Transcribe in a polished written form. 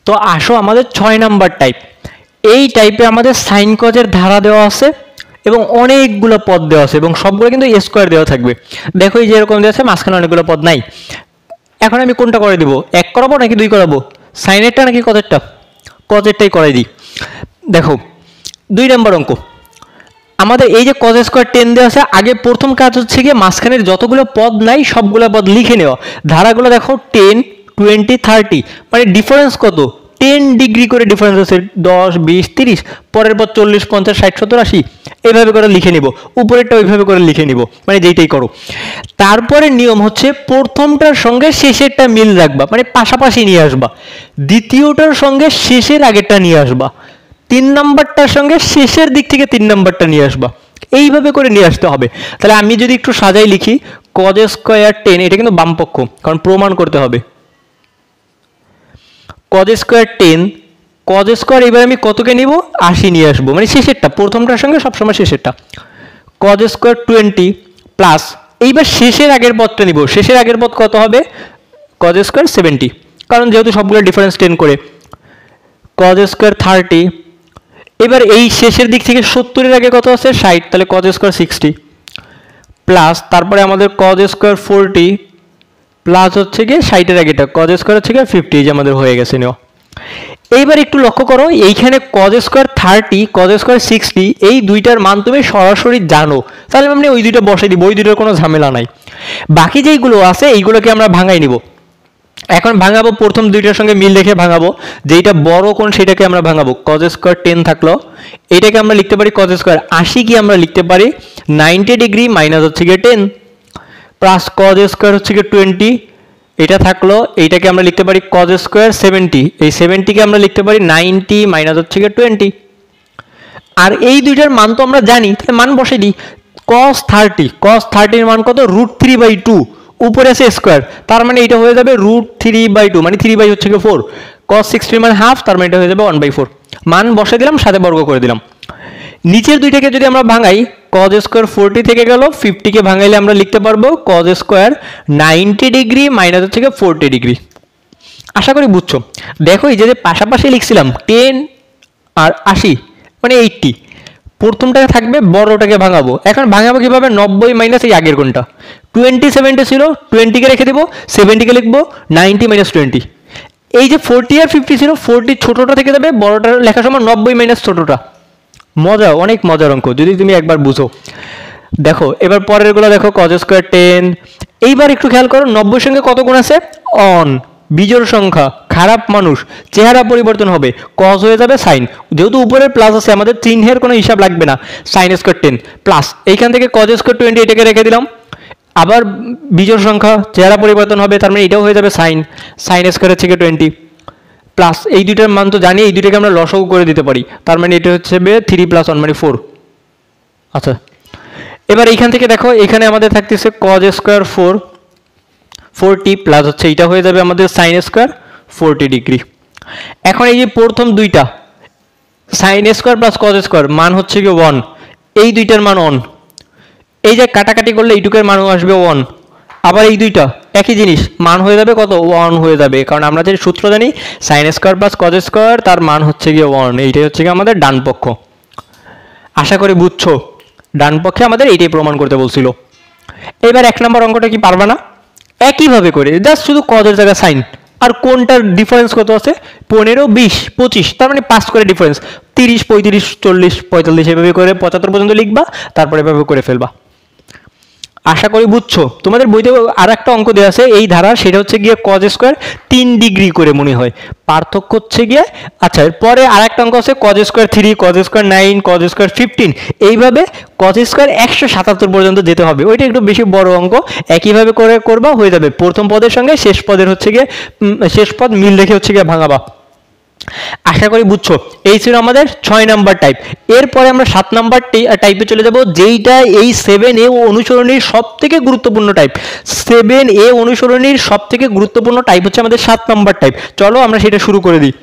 তো আসো আমাদের 6 নাম্বার টাইপ। এই টাইপে আমাদের সাইন কজের ধারা দেওয়া আছে এবং অনেকগুলো পদ দেওয়া আছে এবং সবগুলো কিন্তু স্কোয়ার দেওয়া থাকবে। দেখো এই যে এরকম দেওয়া আছে, মাঝখানে অনেকগুলো পদ নাই। এখন আমি কোনটা করে দিব, 1 করাবো নাকি 2 করাবো, সাইনেরটা নাকি কজেরটা? কজেরটাই করাই দিই। দেখো 2 নম্বর অঙ্ক, আমাদের এই যে cos স্কয়ার 10 দেওয়া আছে, আগে প্রথম কাজ হচ্ছে গিয়ে মাঝখানের যতগুলো পদ নাই সবগুলো পদ লিখে নেওয়া। ধারাগুলো দেখো 10, 20, 30, মানে ডিফারেন্স কত, 10 ডিগ্রি করে ডিফারেন্স আছে, 10, 20, 30, পরের পর 40, 50, 60, 70, 80 এইভাবে করে লিখে নিব, উপরেরটা ওইভাবে করে লিখে নিব, মানে যেইটাই করো। তারপরে নিয়ম হচ্ছে প্রথমটার সঙ্গে শেষেরটা মিল রাখবা, মানে পাশাপাশি নিয়ে আসবা। দ্বিতীয়টার সঙ্গে শেষের আগেরটা নিয়ে আসবা। 3 নাম্বারটার সঙ্গে শেষের দিক থেকে 3 নাম্বারটা নিয়ে আসবা, এইভাবে করে নিয়ে আসতে হবে। তাহলে আমি যদি একটু সাজাই লিখি, cos স্কয়ার 10, এটা কিন্তু বাম পক্ষ, কারণ প্রমাণ করতে হবে। cos স্কয়ার 10, cos স্কয়ার এবার আমি কতকে নিব, 80 নিয়ে আসবো, মানে শেষেরটা, প্রথমটার সঙ্গে সবসময় শেষেরটা। cos স্কয়ার 20 প্লাস, এইবার শেষের আগের পদটা নিব, শেষের আগের পদ কত হবে, cos স্কয়ার 70, কারণ যেহেতু সবগুলো ডিফারেন্স 10 করে। cos স্কয়ার 30, এবার এই শেষের দিক থেকে 70 এর আগে কত আছে, 60, তাহলে cos স্কয়ার 60 প্লাস, তারপরে আমাদের cos স্কয়ার 40 প্লাস হচ্ছে গিয়ে 60 এর আগেটা cos স্কয়ার হচ্ছে গিয়ে 50, যে আমাদের হয়ে গেছে নেওয়া। এইবার একটু লক্ষ্য করো, এইখানে cos স্কয়ার 30, cos স্কয়ার 60, এই দুইটার মান তুমি সরাসরি জানো, তাহলে আমি ওই দুইটা বসাই দিব, ওই দুইটার কোনো ঝামেলা নাই। বাকি যেইগুলো আছে এইগুলোকে আমরা ভাঙাই নিব। এখন ভাঙাবো, প্রথম দুইটার সঙ্গে মিল রেখে ভাঙাবো, যেটা বড় কোণ সেটাকে আমরা ভাঙাবো। cos স্কয়ার 10 থাকলো, এটাকে আমরা লিখতে পারি cos স্কয়ার 80, কি আমরা লিখতে পারি 90 ডিগ্রি মাইনাস হচ্ছে গিয়ে 10 প্লাস cos স্কয়ার হচ্ছে গিয়ে 20, এটা থাকলো, এইটাকে আমরা লিখতে পারি cos স্কয়ার 70, এই 70 কে আমরা লিখতে পারি 90 মাইনাস হচ্ছে গিয়ে 20। আর এই দুইটার মান তো আমরা জানি, তাহলে মান বসাই দিই। cos 30 এর মান কত, √3/2, উপরে আছে স্কয়ার, তার মানে এটা হয়ে যাবে √3/2, মানে 3 বাই হচ্ছে গিয়ে 4। cos 60 মানে হাফ, তার মানে এটা হয়ে যাবে 1/4। মান বসে দিলাম, সাথে বর্গ করে দিলাম। নিচের দুইটাকে যদি আমরা ভাঙাই, cos স্কয়ার 40 থেকে গেল, 50 কে ভাঙাইলে আমরা লিখতে পারবো cos স্কয়ার 90 ডিগ্রি মাইনাস হচ্ছে গিয়ে 40 ডিগ্রি। আশা করি বুঝছো। দেখো এই যে পাশাপাশি লিখছিলাম 10 আর 80 মানে 80, প্রথমটাকে থাকবে, বড়টাকে ভাঙাবো। এখন ভাঙাবো কিভাবে, 90 মাইনাস এই আগের কোনটা, 20 70 ছিল, 20 কে রেখে দিব, 70 কে লিখবো 90 মাইনাস 20। এই যে 40 আর 50 ছিল, 40 ছোটটা থেকে যাবে, বড়টা লেখার সময় 90 মাইনাস ছোটটা। মজা, অনেক মজার অঙ্ক যদি তুমি একবার বুঝো। দেখো এবার পরের গুলো দেখো, cos স্কয়ার 10, এইবার একটু খেয়াল করো 90 সঙ্গে কত গুণ আছে, অন, বিজোড় সংখ্যা, খারাপ মানুষ, চেহারা পরিবর্তন হবে, cos হয়ে যাবে sin, যেহেতু উপরে প্লাস আছে আমাদের চিহ্নের কোনো হিসাব লাগবে না, sin স্কয়ার 10 প্লাস, এইখান থেকে cos স্কয়ার 20 এটাকে রেখে দিলাম, আবার বিজোড় সংখ্যা, চেহারা পরিবর্তন হবে, তার মানে এটাও হয়ে যাবে sin স্কয়ার হচ্ছে 20 প্লাস, এই দুইটার মান তো জানি, এই দুইটাকে আমরা লসাগু করে দিতে পারি, তার মানে এটা হচ্ছে 3 + 1 মানে 4। আচ্ছা এবার এইখান থেকে দেখো, এখানে আমাদের থাকতেছে cos স্কয়ার 40 প্লাস হচ্ছে এটা হয়ে যাবে আমাদের sin স্কয়ার 40 ডিগ্রি। এখন এই যে প্রথম দুইটা sin square plus cos square মান হচ্ছে কি 1, এই দুইটার মান 1, এই যে কাটাকাটি করলে এইটুকের মান আসবে 1, আবার এই দুইটা একই জিনিস, মান হয়ে যাবে কত, 1 হয়ে যাবে, কারণ আমরা যে সূত্র জানি sin square plus cos square, তার মান হচ্ছে গিয়ে 1, এইটাই হচ্ছে কি আমাদের ডান পক্ষ। আশা করি বুঝছো, ডান পক্ষে আমাদের এইটাই প্রমাণ করতে বলছিল। এবার 1 নম্বর অঙ্কটা কি পারবা না, একইভাবে করে জাস্ট শুধু cos এর জায়গায় sin, আর কোনটার ডিফারেন্স কত আছে, 15, 20, 25, তার মানে 5 করে ডিফারেন্স, 30, 35, 40, 45 এভাবে করে 75 পর্যন্ত লিখবা, তারপরে এভাবে করে ফেলবা। আশা করি বুঝছো। তোমাদের বইতে আর একটা অঙ্ক দেওয়া আছে এই ধারা, সেটা হচ্ছে গিয়ে cos স্কয়ার 3 ডিগ্রি করে মনে হয়, পার্থক্য হচ্ছে গিয়ে, আচ্ছা এরপরে আর একটা অঙ্ক আছে cos square 3, cos square 9, cos square 15, এইভাবে cos স্কয়ার 177 পর্যন্ত যেতে হবে, ওইটা একটু বেশি বড় অঙ্ক, একইভাবে করে করবা, হয়ে যাবে। প্রথম পদের সঙ্গে শেষ পদের হচ্ছে গিয়ে শেষ পদ মিল রেখে হচ্ছে গিয়ে ভাঙাবা। আশা করি বুঝছো। এই ছিল আমাদের 6 নাম্বার টাইপ। এরপরে আমরা 7 নাম্বার টাইপে চলে যাব, যেইটা এই 7A অনুসরণীর সবথেকে গুরুত্বপূর্ণ টাইপ। 7A অনুসরণীর সবথেকে গুরুত্বপূর্ণ টাইপ হচ্ছে আমাদের 7 নাম্বার টাইপ। চলো আমরা সেটা শুরু করে দিই।